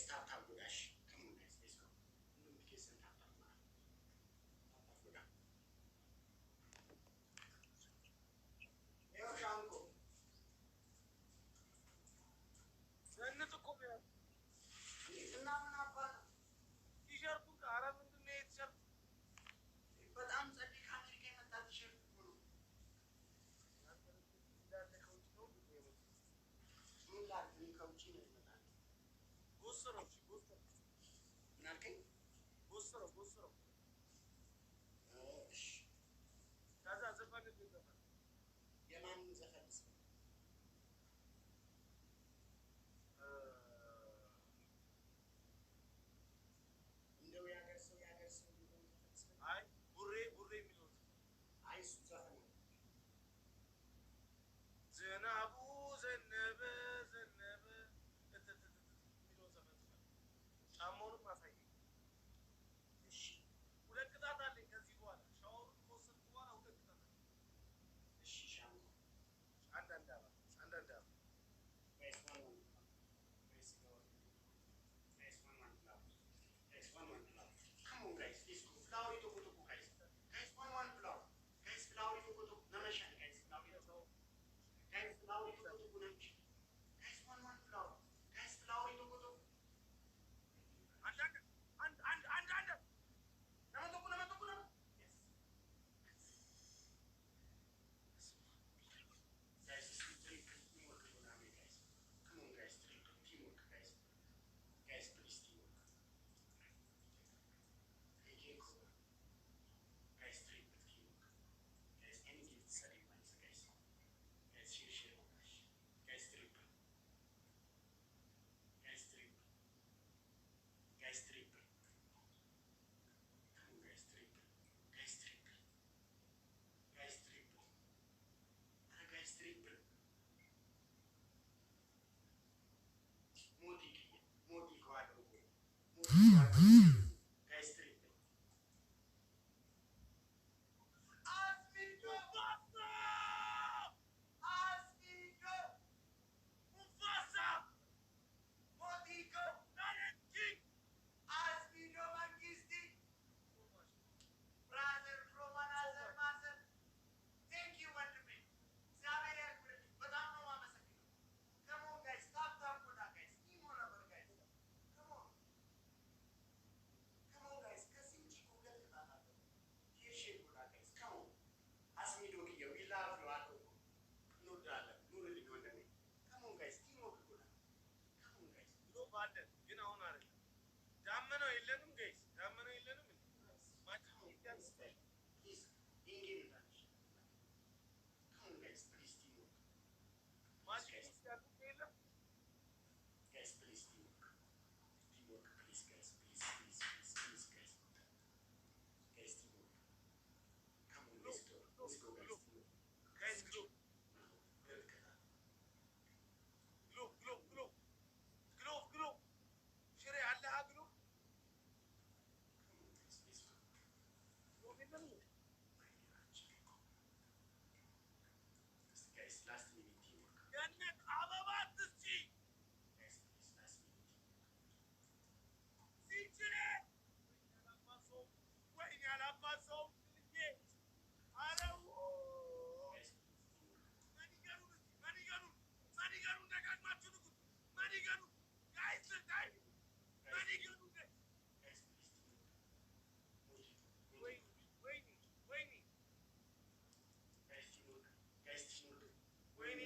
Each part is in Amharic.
tap tap gudash. Come on guys, let's go. Notification tap tap na. Tap tap guda. Yo Shanko. Sen ne tukuyor? इतना मना पाना T-shirt bu arabanın ne t-shirt? बदाम चटनी खाने के मत T shirt बोलो मुला नहीं काउची नहीं बता Gosoro. नारके Gosoro. ايش Kaza zafanı diyor. يمان زفر اسمه እንደው ያገር ሰው ቢሆን ዘፈን እስመ Ay burre milyon. አይሱ ዘፈን ዝናቡ ዘነበ የሚለውን ዘፈን ጫማውንም አሳየኝ። እሺ ሁለት ቅጣት አለኝ ከዚህ በኋላ ሻወሩን ከወሰድኩ በኋላ ሁለት ቅጣት አለኝ። እሺ ሻንቆ አንዳንድ አባ guys one guys go guys one club guys one club come on guys let's go flower to go guys one flower guys flower to go namashan guys flower to go guys flower to go namashan guys one flower guys flower to go አንዳንድ ነመጠቁ Guys, it's triple teamwork for now, guys. Come on, guys, triple teamwork, guys. Guys, please teamwork. Hey, Jacob. Guys, triple teamwork. Guys, any gift setting lines, guys. Guys, share, guys. Guys, triple. Guys, triple. Guys, triple. Come on, guys, triple. Guys, triple. Guys, triple. Guys, triple. Modi quadruple. Guys, triple. Asmido Mufasa Modigo Lion King Asmido Mangisti. Brother from another mother. Thank you, Wonderman. But I'm no mama. Come on, guys. Stop for that, guys. Team on over, guys. Come on. Come on, guys. Kasim Chico get it on that. Here, shake for that, guys. Come on. Asmido here. We love you, Ato. No, darling. No, really, no, no. Come on, guys. Team over, go down. Come on, guys. ብሎ ባለን ግን አሁን አይደለም። ዳመናው የለንም ጋይስ፣ ዳመናው የለንም። ማች ይያንስ Please, in-game match. Come on, guys. Please, teamwork. ማች ይያንስ የለም። Guys, please, teamwork. Teamwork, please, guys. Please, guys. Guys, teamwork. Come on, let's go. Let's go, guys. Teamwork. ጋይስ ግሎ Look at that. ሽሬ አለ አግሎ Come on, guys. This one. ግሎ የለም። Guys, last minute teamwork. ገነት አበባ ትስጪ Guys, please, last minute teamwork. ሲችሬ ወይኔ አላባሰው ልጄ አረው Guys, please, teamwork. ማኒገሩን ደጋግማችሁ ንጉት ማኒገሩ ጋይስ ማኒገሩ Guys, please, teamwork. ወይኔ Guys, teamwork. Guys, teamwork. ወይኔ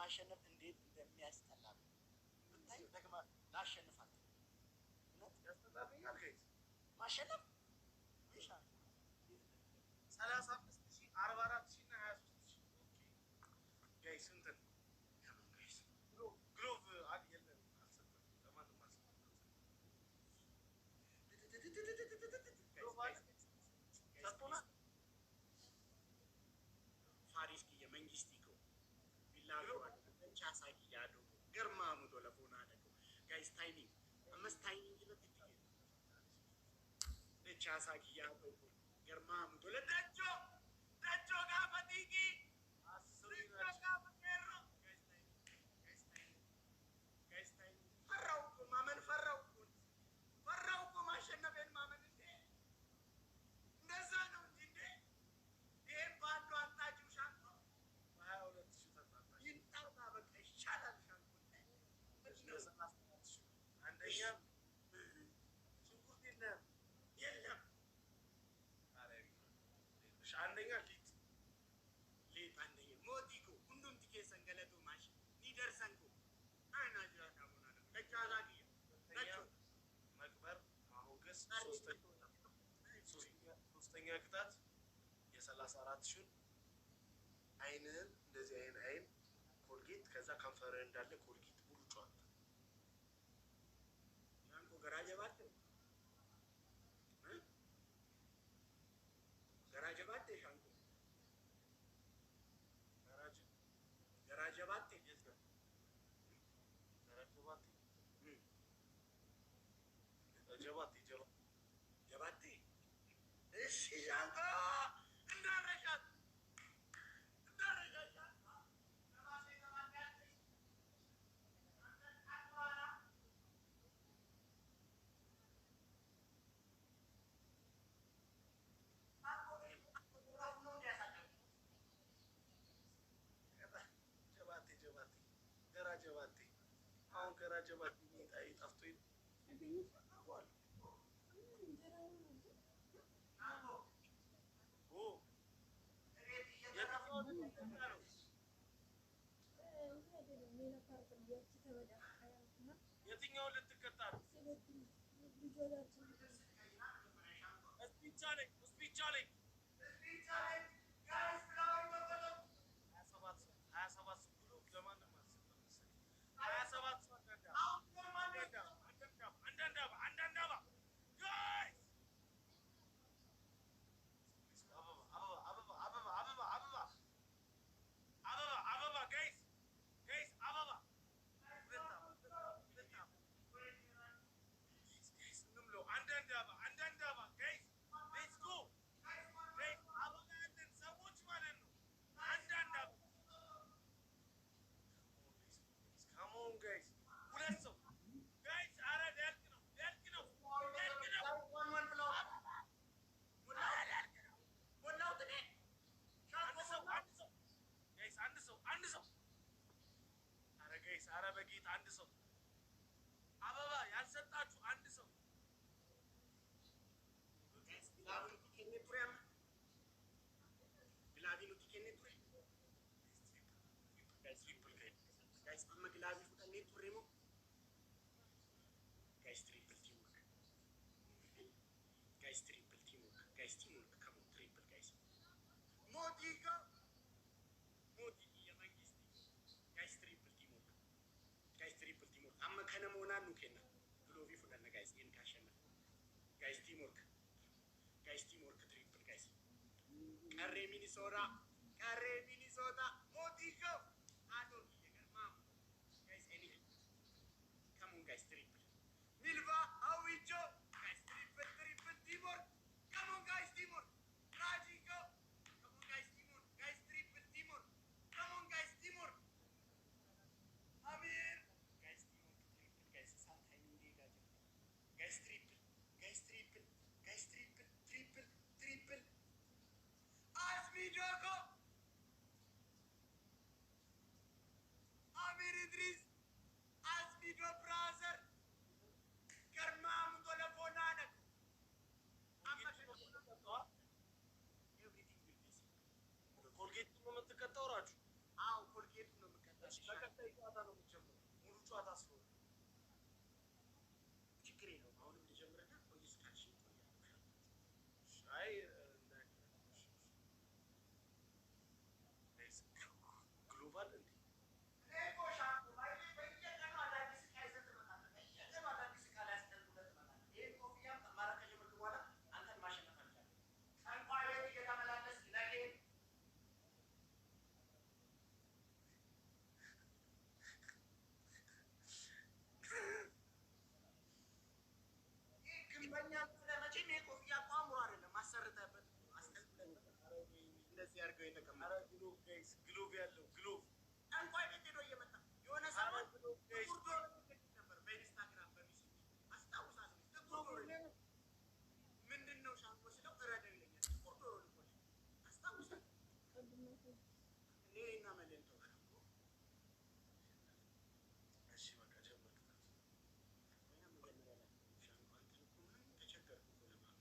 ማሸነፍ እንዴት እንደሚያስጠላ ብታይ ደግማ ላሸንፋት ማሸነፍ ይሻል 35,000 44,000 እና 23,000 ጋይስ እንትን ግሎቭ አየለ ፋሪስ የመንግስት ይቆ ቢላሎ ቻሳቂ ያዶ ገርማ ሙዶ ለፎና ደጎ ጋይስ ታይሚንግ አምስት ታይሚንግ ለትት ቻሳቂ ያዶ ገርማ ሙዶ ለዳጆ ጋፈቲ ሶስተኛ ቅጣት የ34 ሺህ አይንህን እንደዚህ አይን ኮልጌት ከዛ ከንፈርህ እንዳለ ኮልጌት ሙሉ ጨዋታ ሻንቆ ገራጀባት ገራጀባት ሻንቆ ገራጀባት የት ነው ገራጀባት ጀባቴ እሺ ሻንቆ እንዳረሻት አሁን ገራጀባት ጠፍቶኝ የትኛውን ልትቀጣ ነው? ስፒች አለኝ 27 ሰው ብሎ ለማንም አልሰጠም መሰለኝ 27 ሰው አንዳንዳባ አበባ ጋይስ አበባ አንዳንድ አበባ ጋይስ ሌትስ ጎ ጋይስ አበባ ያለን ሰዎች ማለት ነው። አንዳንድ አበባ ካሞን ጋይስ ሁለት ሰው ጋይስ ኧረ ሊያልቅ ነው አንድ ሰው ኧረ ጋይስ ኧረ በጌታ አንድ ሰው አበባ ያልሰጣችሁ አንድ ሰው Carre Minnesota, Motico. Guys, anything. Come on, guys, triple. Milva, Awicho. Guys, triple, Timor. Come on, guys, Timor. Rajico. Come on, guys, Timor. Guys, triple, Timor. Come on, guys, Timor. Amir. Guys, Timor, triple, guys. Sometime in the guys, triple. Asmi Joko. Amir Idris. Asmi Jo brother. Karmam Tolafona. ኮልጌት ነው የምትቀጣው ራችሁ? አዎ ኮልጌት ነው የምትቀጣው። በቀጣይ ጨዋታ ነው የምትጀምረው። ሙሉ ጨዋታ ስለሆነ ችግር የለውም። አሁንም ልጀምርና ፖሊስ ካልሽኝ አይ ግሎባል እንዴ ግሎብ ያለው ግሎብ እንኳን ቤት ሄዶ እየመጣ የሆነ ሰሞን ጉርዶ ነበር በኢንስታግራም በሚሴጅ አስታውሳለሁ። ምንድን ነው ሻንቆ ስለው እረዳው ይለኛል። ጉርዶ ልኮ አስታውሳለሁ። እኔና መለንተው ሻንቆ እሺ በቃ ጀመርኩት። ወይና መጀመሪያ ላይ ሻንቆ አንተ እኮ ምን ተቸገርኩ እኮ ለማለት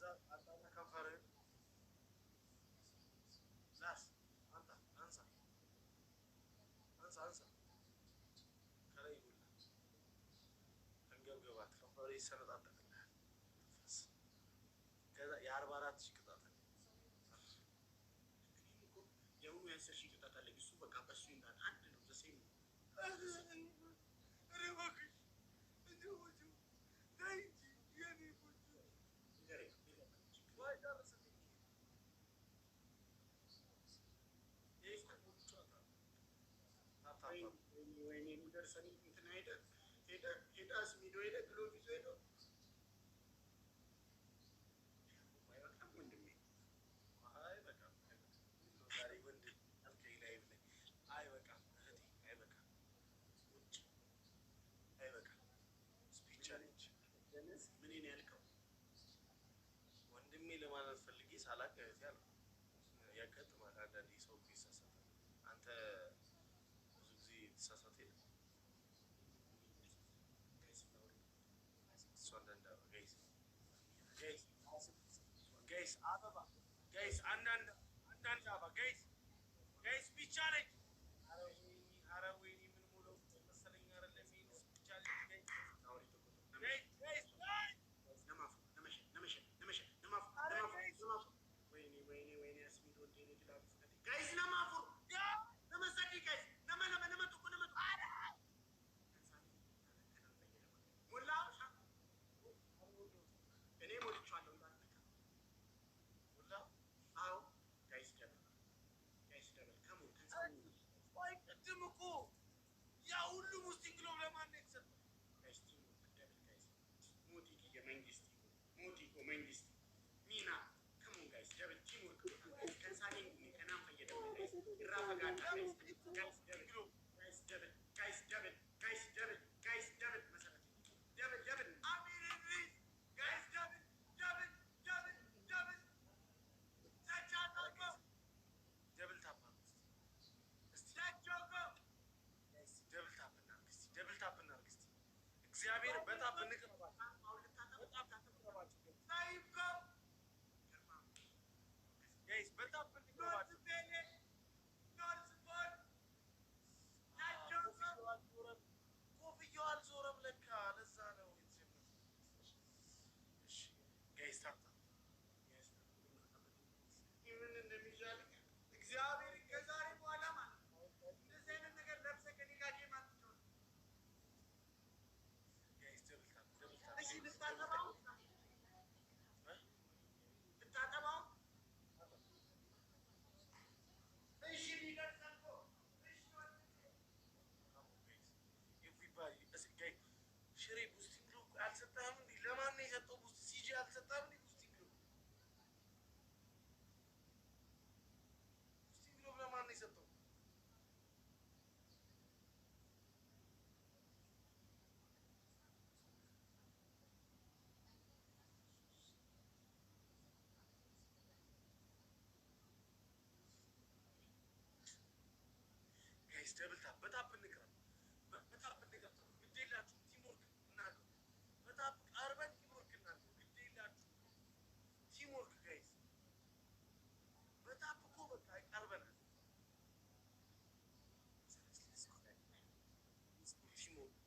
አንተ ከንፈርህን ላስ አንተ አንሳ አንሳ ከላይ ይውላል አንገብገባት ከንፈር ይሰነጣጠቅልሃል ትፈስ ከዛ የ44 ሺህ ቅጣት አለ የሆኑ የ10 ሺህ ቅጣት አለ እሱ በቃ በሱ ይላል አንድ ነው ዘሴም ነው ወይኔ የሚደርሰን እንትን ሄደ አስሚዶ ሄደ ግሎቭ ይዞ ሄዶ አይበቃም ወንድሜ አይበቃም ዛሬ ወንድ አልከኝ ላይ ብለኝ አይበቃም እህቴ አይበቃም ውጭ አይበቃም ስፒች ቻሌንጅ ምንን ያልከው ወንድሜ ለማለት ፈልጌ ሳላቅ እህቴ አልኩ ያጋጥማል አንዳንዴ ሰው ይሳሳታል አንተ ብዙ ጊዜ ተሳሳተ እሷ አንዳንድ ጋይስ አበባ ጋይስ አንዳንድ አበባ ጋይስ ስፒች ቻሌንጅ ኧረ ወይኔ ምን ሙለው መሰለኝ አይደለም ይሄን ስፒች ቻሌንጅ ጋይስ ወይኔ አስሚዶ እንዴት ይላል ጋይስ ለማፉር ለመሰዲ ጋይስ ለመለመ ሞላ እኔ ሞልቻለሁ እንዳልነካ ሞላ አዎ ጋይስ ደብል ከሞን ወይ ቅድም እኮ ያ ሁሉ ሙስሊም ግሎብ ለማን ነው የተሰጠው ጋይስ ቲሙ ደብል ጋይስ መንግስት ሚና ከሞን ጋይስ ደብል ቲሙ ከንሳሌ ከናም ፈየደው ይራፈጋል ጋይስ ደብል መሰረት ደብል አሚር እንግሊዝ ጋይስ ደብል ተቻታቆ ደብል ታፕ እስቲ ደብል ታፕ እናድርግ እስቲ እግዚአብሔር በታፕ እንቅረባቸው ጋይስ በታፕ እንቅረባቸው ኮፍያው አልዞረም ለካ ለዛ ነው እሺ ጋይስ ታፕ ምን እንደሚሻል እግዚአብሔር ከዛሬ በኋላ ማለት ነው እንደዚህ አይነት ነገር ለብሰህ ከኔ ጋር ጌም አትጫወት ጋይስ ደብል ታፕ እሺ ልታጠባው እሺ ሊደርሰን እኮ ሽሬ ቡስቲንግ ብሎ አልሰጠህም እንዴ? ለማን ነው የሰጠው? ቡስት ሲጂ አልሰጠህም እንዴ? ቡስቲንግ ብሎ ለማን ነው የሰጠው? ጋይስ ደብል ታፕ በታፕ እንቅረብ ግድ የላችሁም ቲምወርክ እናድርግ በታፕ ቀርበን ቲምወርክ እናድርግ ግድ የላችሁም ቲምወርክ ጋይስ በታፕ እኮ በቃ ቀርበናል ቲምወርክ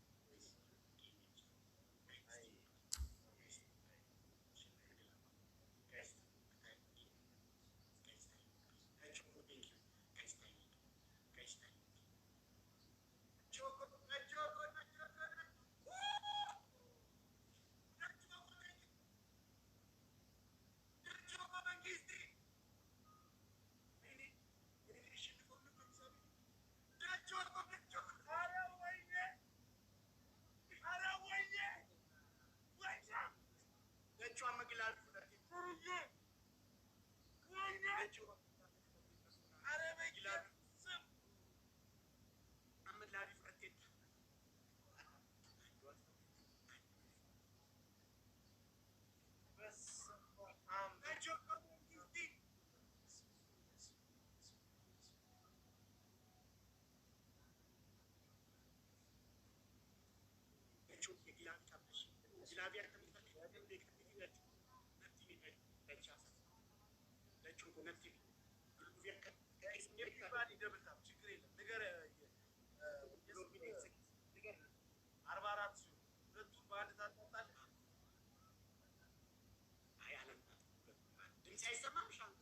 Gilavi ደቻሳ ደቹ ነፍቲ ኤቭሪባዲ ደብል ታፕ ችግር የለም ነገር 44 ሲሆን ሁለቱን በአንድ ታጣጣለህ። አይ አላምጣት ድምፅ አይሰማም ሻንክ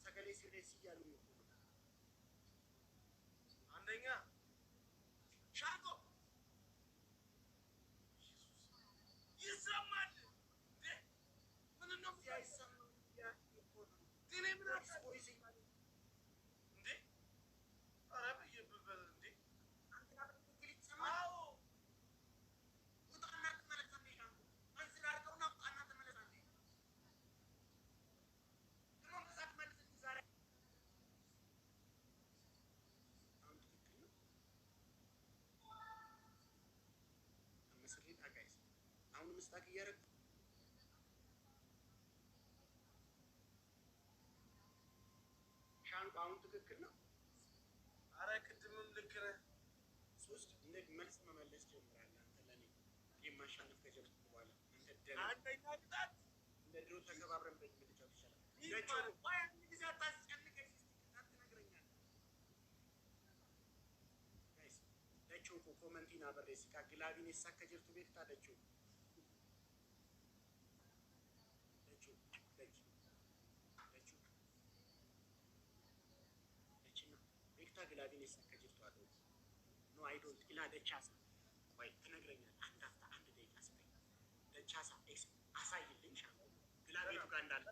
ሰገሌ ሲሪየስ እያሉ አንደኛ ሻንቆ ይሰማል ምን ነው ያይሰማል ግን ምን አስቦይስ እንዴ ኧረ በየበል እንዴ አንተና በትክክል ይሰማል። ውጣና ተመለስ አንዴ ሻንቆ አንስላ አድርገውና ውጣና ተመለስ አንዴ ደግሞ ከዛት መልስ ዛሬ አሁን ትክክል ነው። አመስግን አጋይስ አሁን ምስጣቅ እያደረግ ሻንቆ አሁን ትክክል ነው። ኧረ ቅድምም ልክ ነህ። ሶስት እንደ መልስ መመለስ ጀምራለህ አንተ ለኔ የማሻነፍ ከጀመርኩ በኋላ እንደ አንደኛ ቅጣት እንደ ድሮ ተከባብረን በሚልጫው ይሻላል። ደቹ ቆይ አንድ ጊዜ አታስጨንቀኝ እስቲ ቅጣት ትነግረኛለህ። ጋይስ ደቹ ኮመንቲና በሬስ ካግላቢን ይሳከ ጅርቱ ቤት ታደቹ ግላቢን ይሳከ ጅርቱ አለው ኖ አይ ዶንት ኢላ ደቻሳ ወይ ትነግረኛለህ። አንድ አፍታ አንድ ደቂቃ ስጠኝ። ደቻሳ ኤክስ አሳይልኝ ሻንቆ ግላቤቱ ጋር እንዳለ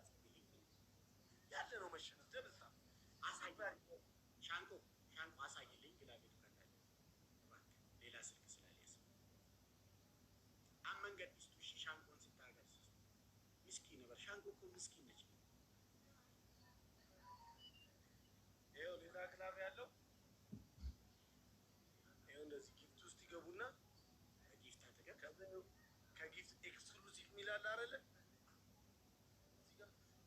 ያለ ነው መሸነፍ ደብልታ አሳይ ሻንቆ አሳይልኝ ግላቤቱ ጋር እንዳለ እባክህ ሌላ ስልክ ስላልያዝ አም መንገድ ውስጥ እሺ ሻንቆን ስታገስ ምስኪን ነበር። ሻንቆ እኮ ምስኪን ነች። ይኸው ሌላ ግላብ ያለው እንደዚህ ጊፍት ውስጥ ይገቡና ከጊፍት አጠገብ ከጊፍት ኤክስክሉሲቭ ሚላል አይደለ?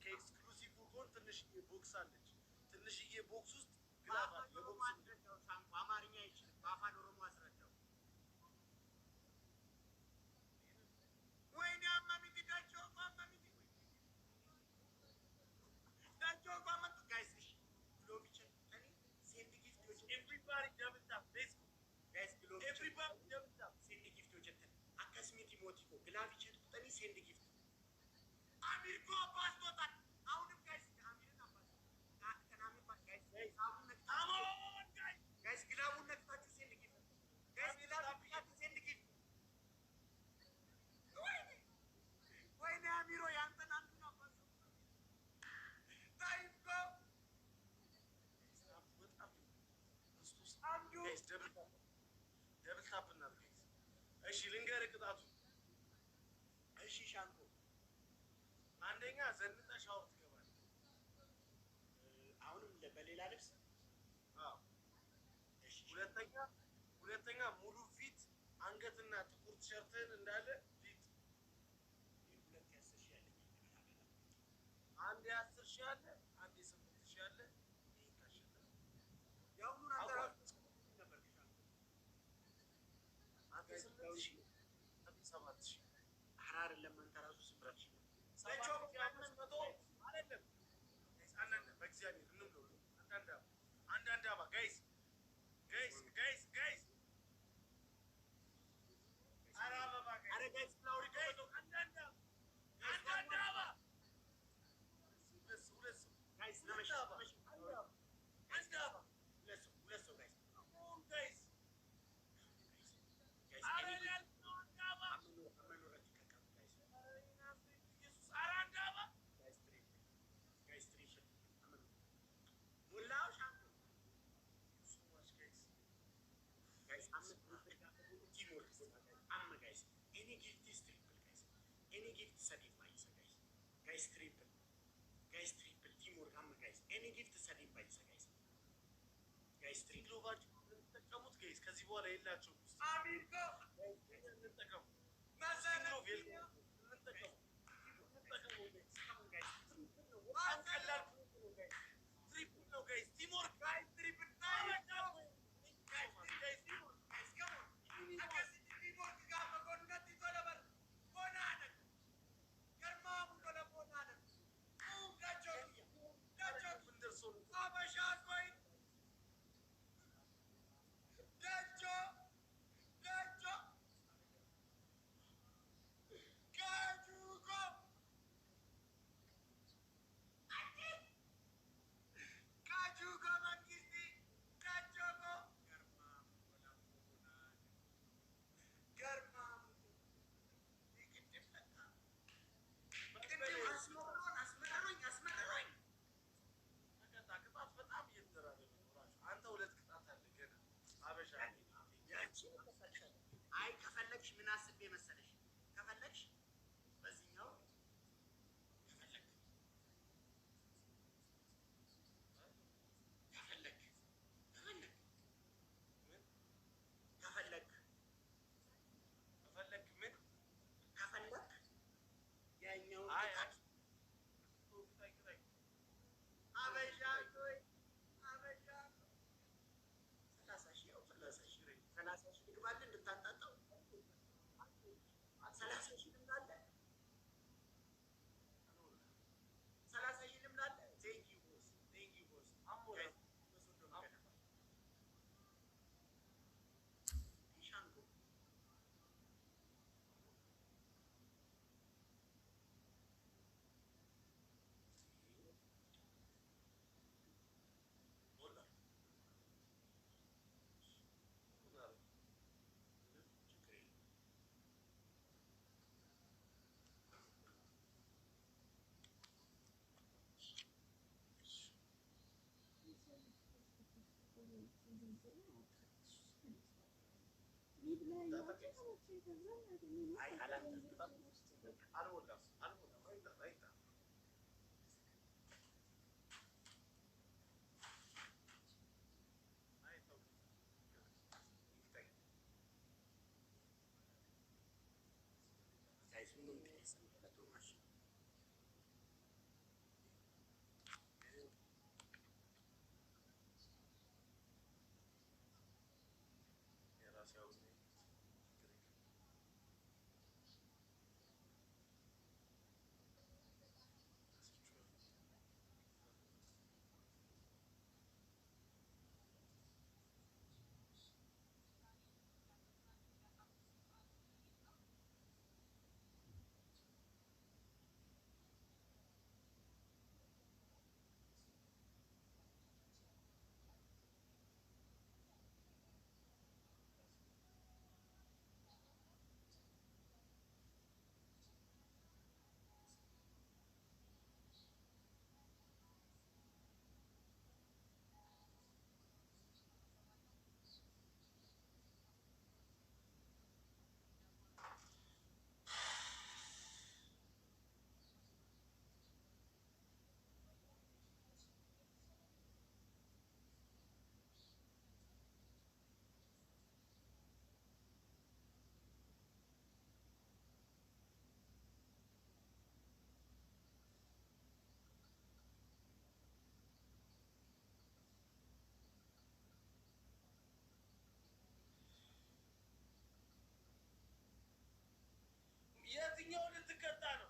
ከኤክስክሉሲቭ ጎን ትንሽዬ ቦክስ አለች። ትንሽዬ ቦክስ ውስጥ ግላብ አለ። ሻንቆ አማርኛ አይችልም። በአፋን ኦሮሞ አስረዳው። ወይኔ አማሚቲ ዳቸው አማሚቲ መጡ ጋይስ እሺ ብሎ ቢችል እኔ ሴንድ ጊፍቶች ኤቭሪባዲ ደብል ታፕ ሌትስ ጎ ጋይስ ብሎ ኤቭሪባዲ ደብል ታፕ ሴንድ ጊፍቶች እንትን አከስሚቲ ሞቲኮ ግላቪቸ ቁጠኒ ሴንድ ጊፍት አሚርኮ ፓስቶታል። አሁንም ጋይስ አሚርን አባስ ከናሚ ፓስ ጋይስ አሁን ጋይስ ግላቡን ነክታችሁ ሴንድ ጊፍት ጋይስ ግላቡን ሴንድ ጊፍት ወይኔ አሚሮ ያንተን አንዱን አባስ ታይም ጎ በጣም አንዱ ጋይስ ደብል ታፕ እናድርግ። እሺ ልንገርህ ቅጣቱ። እሺ ሻንቆ አንደኛ ዘንጠ ሻወር ትገባለህ። አሁንም በሌላ ልብስ አዎ። እሺ ሁለተኛ ሙሉ ፊት አንገትና ጥቁር ቲሸርትህን እንዳለ ፊት ሁለት ያስር ሺህ ያለኝ አንድ 10 ሺህ አለ አንድ 8 ሺህ አለ። ይሄ ካሸነፈ ያውኑን አንተ ራስህ ነበር ሻንቆ አንተ 8 ሺህ አንተ 7 ሺህ ሐራር ለማንተ ራሱ ስምራች አይደለም አንዳንድ በእግዚአብሔር እንብለው አንዳንድ አባ ጋይስ ኧረ አበባ አረ ጋይስ ፍላወር ጋይስ አንዳንድ አባ ሁለት ሰው ጋይስ ሁለት አባ አንድ አባ ሁለት ሰው ጋይስ ጋይስ አረ ያልነው አንድ አባ አመኑረት ይከካም ጋይስ ኢየሱስ አረ አንድ አባ ጋይስ ትሪፕል አመኑ ሙላው ሻንቆ ሶ ማች ጋይስ አመት ቲም ወርክ አመ ጋይስ ኤኒ ጊፍት ኢዝ ትሪፕል ጋይስ ኤኒ ጊፍት ሰዲፍ ባይሰ ጋይስ ትሪፕል ቲም ወርክ አመ ጋይስ ኤኒ ጊፍት ሰዲፍ ባይሰ ጋይስ ትሪፕል ግሎባችሁ እንጠቀሙት ጋይስ። ከዚህ በኋላ የላቸውም። አሚርኮ እንጠቀሙ መሰረት እንጠቀሙ ቀላል ትሪፕል ነው ጋይስ። ቲም ወርክ ጋይስ ትሪፕል ጋይስ ስ ስ ስ አይ ከፈለግሽ ምን አስቤ መሰለሽ? ከፈለግሽ በዚህኛው ከፈለግ ከፈለግ ከፈለግ ምን ከፈለግ ከፈለክ ምን ከፈለግ ያኛውን አይ ቅጣት አበሻ ቆይ አበሻ 30 ሺህ ያው 30 ሺህ ልግባልህ እንድታጣጣው 30 ሺህ ልምላለህ 30 ሺህ ልምላለህ። ቴንክ ዩ ቦስ ቴንክ ዩ ቦስ አሞራ ሻንጎ ሞላ ችግር የለም። አይ አላጠጣም አልሞላም አልሞላም አይታ አይታ አይታው ይታይ ሳይሱን ነው የሚቀንሰው ለጥሩ ማሽን የራሴ አውዝ የትኛው ልትቀጣ ነው?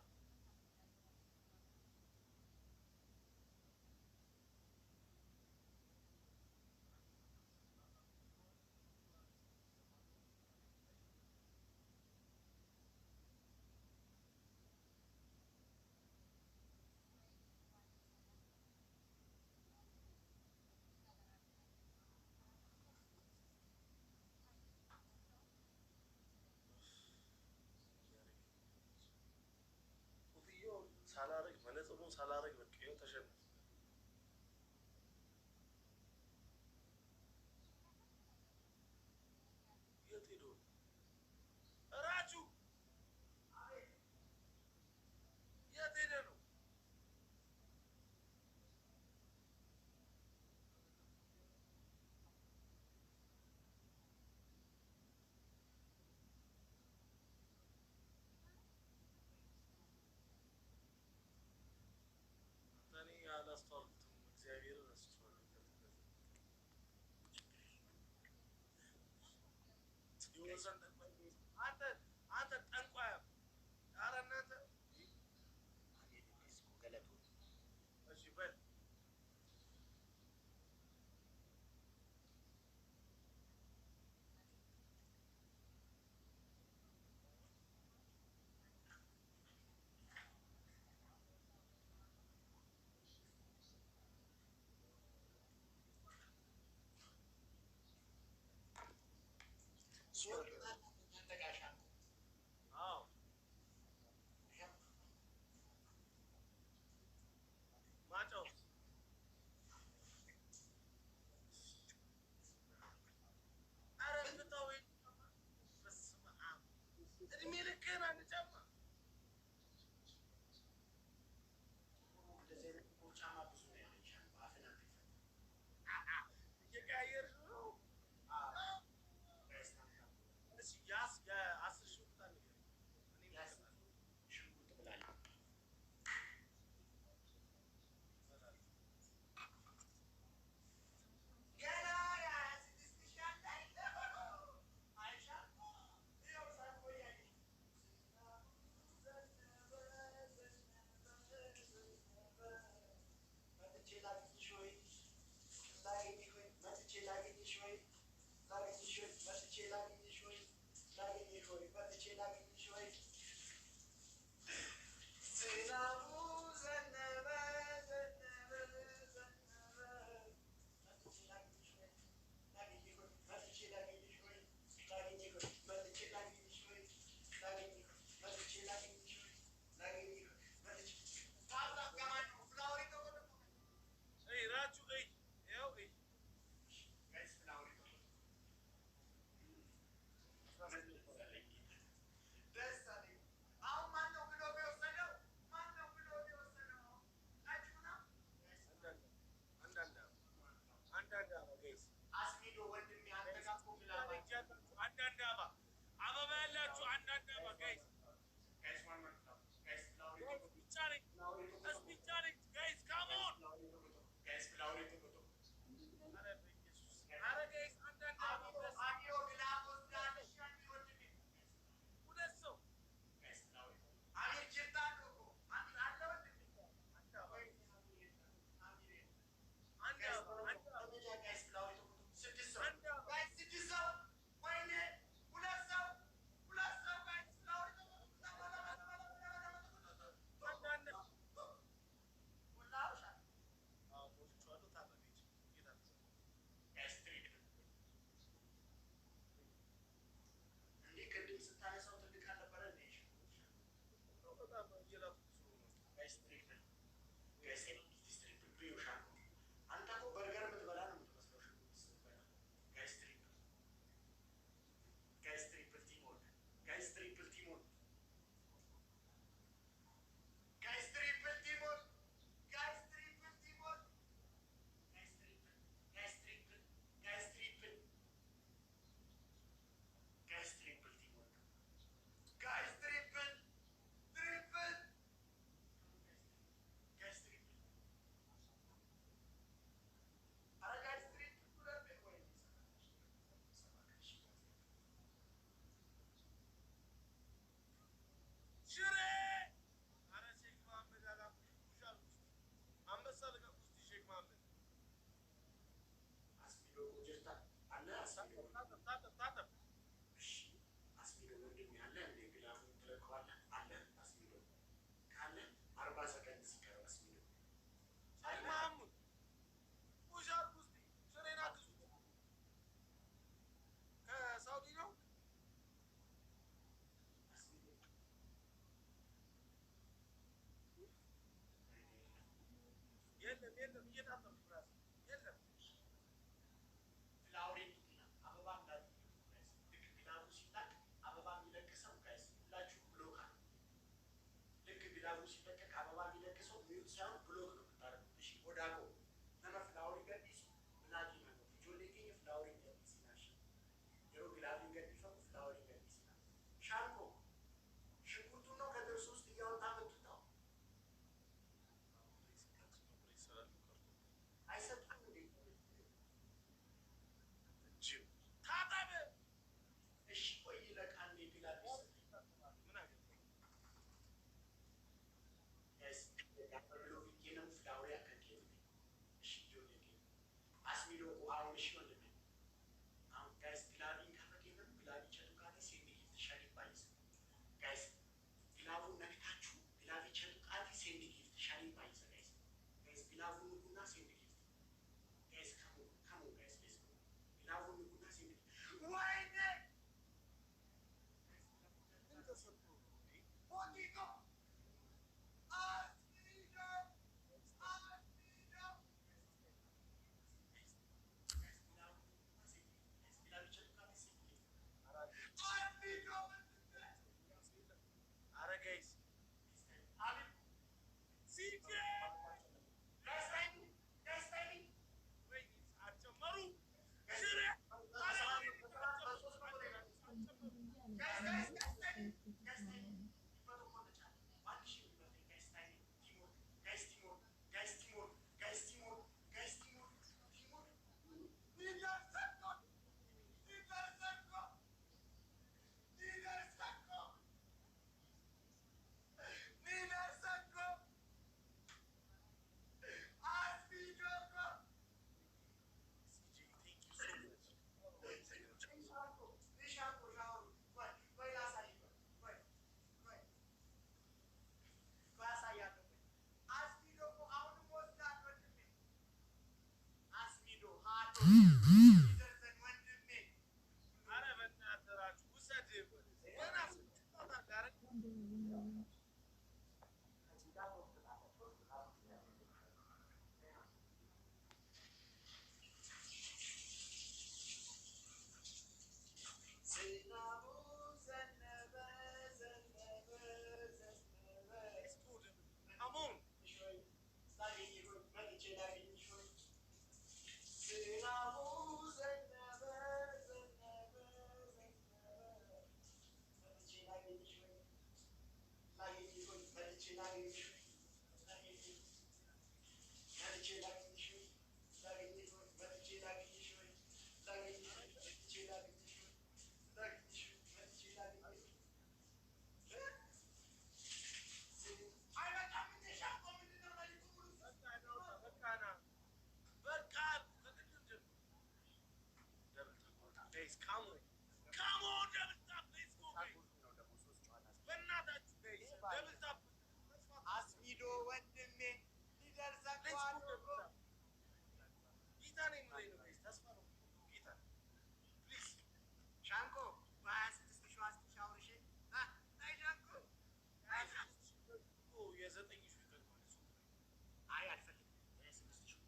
ኮፍያውን ሳላረግ መነጽሩን ሳላረግ በቃ ይኸው ተሸነፍኩ። የት ሄዶ ነው? እራቹ የት ሄደ ነው? እኔ አላስተዋልኩትም። እግዚአብሔርን ረስቼዋለሁ። አንተ አንተ ጠንቋያ! ኧረ እናንተ ዲስኮ ገለቶ እሺ በል አዎ ማጫወት አስሚዶ ወንድሜ ሊደርሳቸው ሻንቆ በ26 ሺህ አውርሽ ሻንቆ የዘጠኝ ሺህ አይ አልፈልግም 26 ሺህ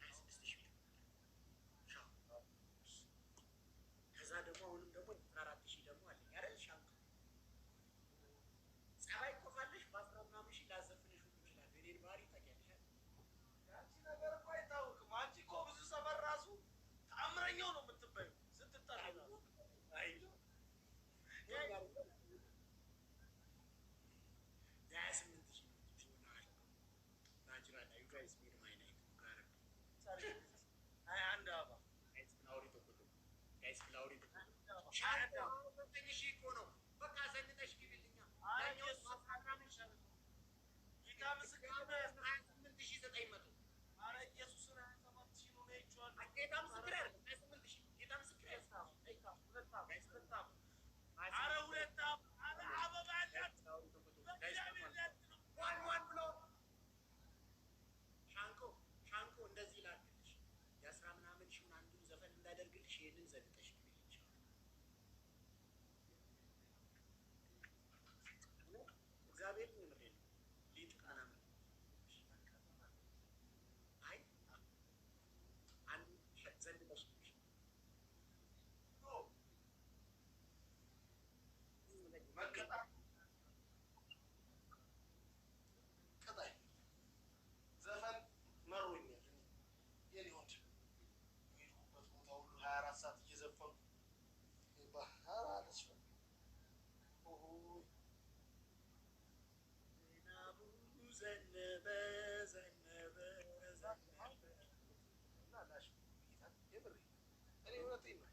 26 ሺህ ከዛ ደግሞ አሁንም ደግሞ 14 ሺህ ደግሞ አለኝ አይደል ሻንቆ ጸባይ እኮ ካለሽ በ10 ምናምን ሺህ ላዘፍንሽ ሁሉ ይችላል የእኔን ባህሪ ታውቂያለሽ ያንቺ ነገር እኮ አይታወቅም አንቺ እኮ ብዙ ሰፈር ራሱ ተአምረኛው ነው የምትባዩ ስትጠሪ አይ ይሄንን ዘግተሽ እግዚአብሔር ምንም የለም ሊጥ ምናምን አይ አንድ ዘንድበሽ ዘፈን መሮኛል የኔ ወድ የሄድኩበት ቦታ ሁሉ 24 ሰዓት እየዘፈኑ ዘነበ እኔ እውነቴን ነው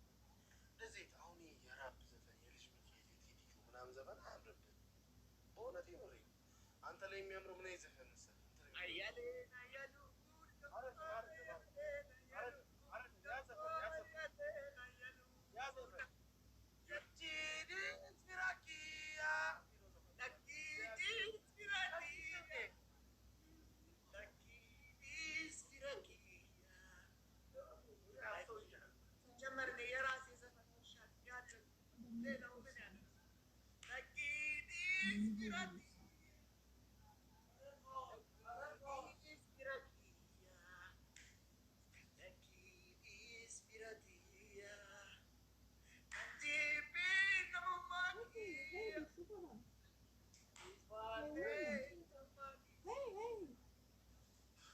እንደዚህ አሁን የራፕ ዘፈን የልጅ ምናምን ዘፈን አያምርብህም በእውነቴን ነው አንተ ላይ የሚያምረው ምን አይነት ዘፈን መሰለህ አያሌ አያሉ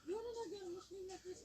የሆነ ነገር መስሎኝ ነበር።